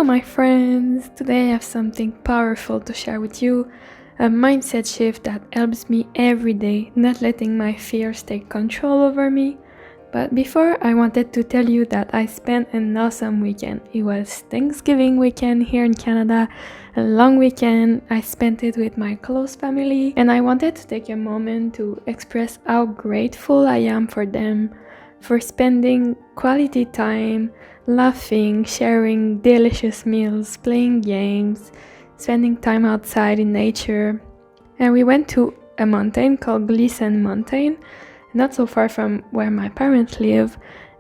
Hello my friends! Today I have something powerful to share with you, a mindset shift that helps me every day, not letting my fears take control over me. But before, I wanted to tell you that I spent an awesome weekend. It was Thanksgiving weekend here in Canada, a long weekend. I spent it with my close family, and I wanted to take a moment to express how grateful I am for them, for spending quality time, laughing, sharing delicious meals, playing games, spending time outside in nature. And we went to a mountain called Gleason Mountain, not so far from where my parents live,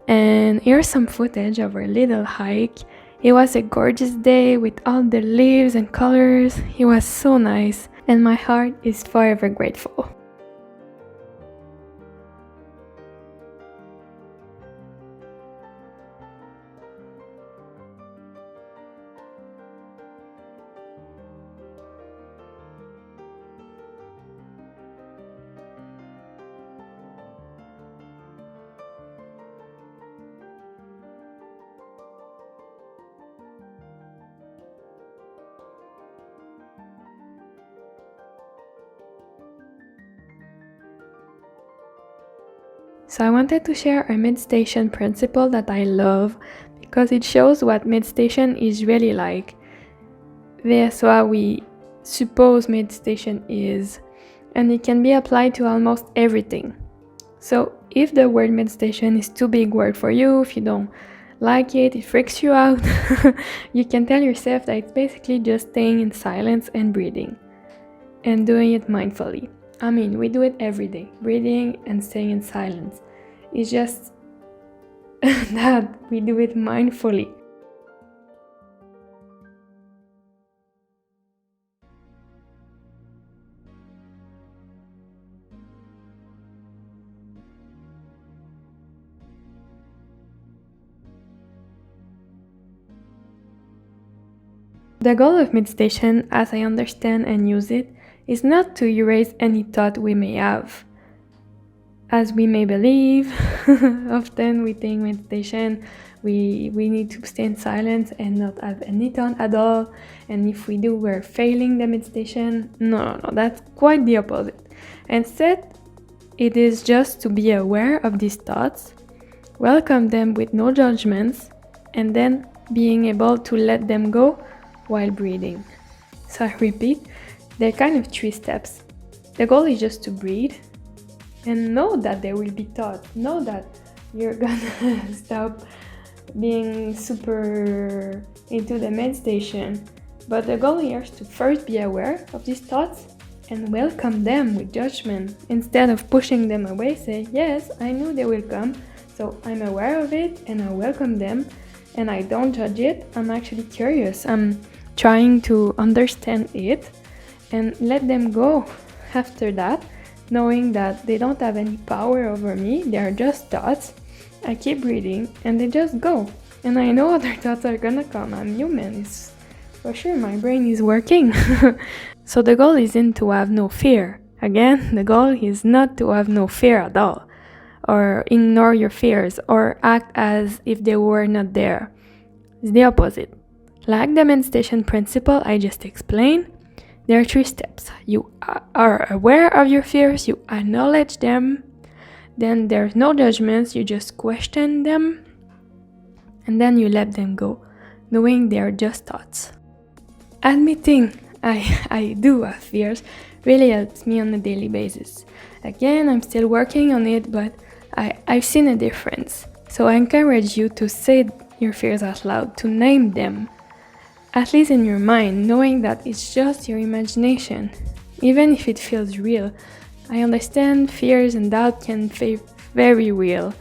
and here's some footage of our little hike. It was a gorgeous day with all the leaves and colors. It was so nice, and my heart is forever grateful. So I wanted to share a meditation principle that I love because it shows what meditation is really like. That's what we suppose meditation is, and it can be applied to almost everything. So if the word meditation is too big word for you, if you don't like it, it freaks you out, you can tell yourself that it's basically just staying in silence and breathing and doing it mindfully. I mean, we do it every day, breathing and staying in silence. It's just that we do it mindfully. The goal of meditation, as I understand and use it, is not to erase any thought we may have. As we may believe, often we think meditation, we need to stay in silence and not have any thought at all, and if we do, we're failing the meditation. No, that's quite the opposite. Instead, it is just to be aware of these thoughts, welcome them with no judgments, and then being able to let them go while breathing. So I repeat, there are kind of 3 steps. The goal is just to breathe and know that there will be thoughts. Know that you're gonna stop being super into the meditation. But the goal here is to first be aware of these thoughts and welcome them with judgment. Instead of pushing them away, say, yes, I knew they will come, so I'm aware of it and I welcome them and I don't judge it. I'm actually curious. I'm trying to understand it and let them go after that, knowing that they don't have any power over me. They are just thoughts. I keep breathing and they just go. And I know other thoughts are gonna come. I'm human. It's for sure my brain is working. So the goal isn't to have no fear. Again, the goal is not to have no fear at all, or ignore your fears, or act as if they were not there. It's the opposite. Like the meditation principle I just explained, there are 3 steps. You are aware of your fears, you acknowledge them, then there's no judgments, you just question them, and then you let them go, knowing they are just thoughts. Admitting I do have fears really helps me on a daily basis. Again, I'm still working on it, but I've seen a difference. So I encourage you to say your fears out loud, to name them, at least in your mind, knowing that it's just your imagination, even if it feels real. I understand fears and doubt can feel very real,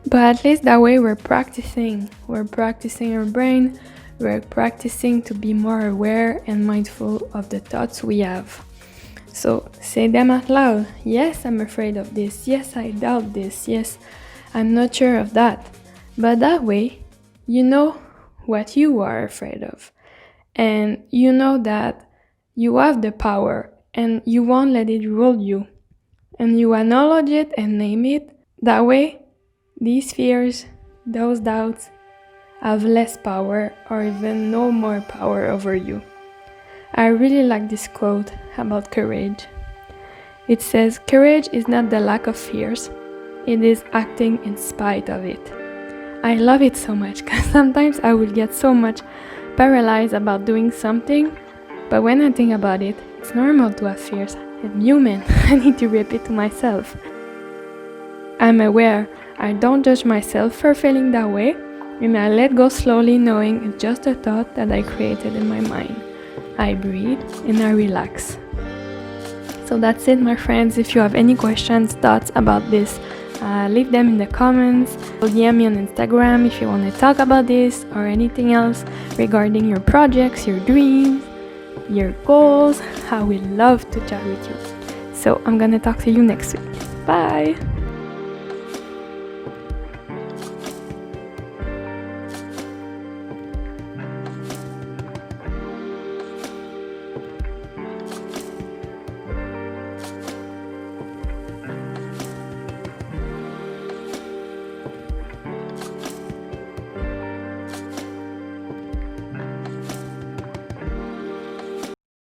but at least that way we're practicing our brain, we're practicing to be more aware and mindful of the thoughts we have. So say them out loud. Yes, I'm afraid of this. Yes, I doubt this. Yes, I'm not sure of that. But that way, you know what you are afraid of. And you know that you have the power and you won't let it rule you. And you acknowledge it and name it. That way, these fears, those doubts have less power or even no more power over you. I really like this quote about courage. It says, "Courage is not the lack of fears, it is acting in spite of it." I love it so much because sometimes I will get so much paralyzed about doing something, but when I think about it, it's normal to have fears. I'm human. I need to repeat to myself. I'm aware. I don't judge myself for feeling that way, and I let go slowly, knowing it's just a thought that I created in my mind. I breathe and I relax. So that's it, my friends. If you have any questions, thoughts about this, leave them in the comments. Or DM me on Instagram if you want to talk about this or anything else regarding your projects, your dreams, your goals. I would love to chat with you. So I'm gonna talk to you next week. Bye!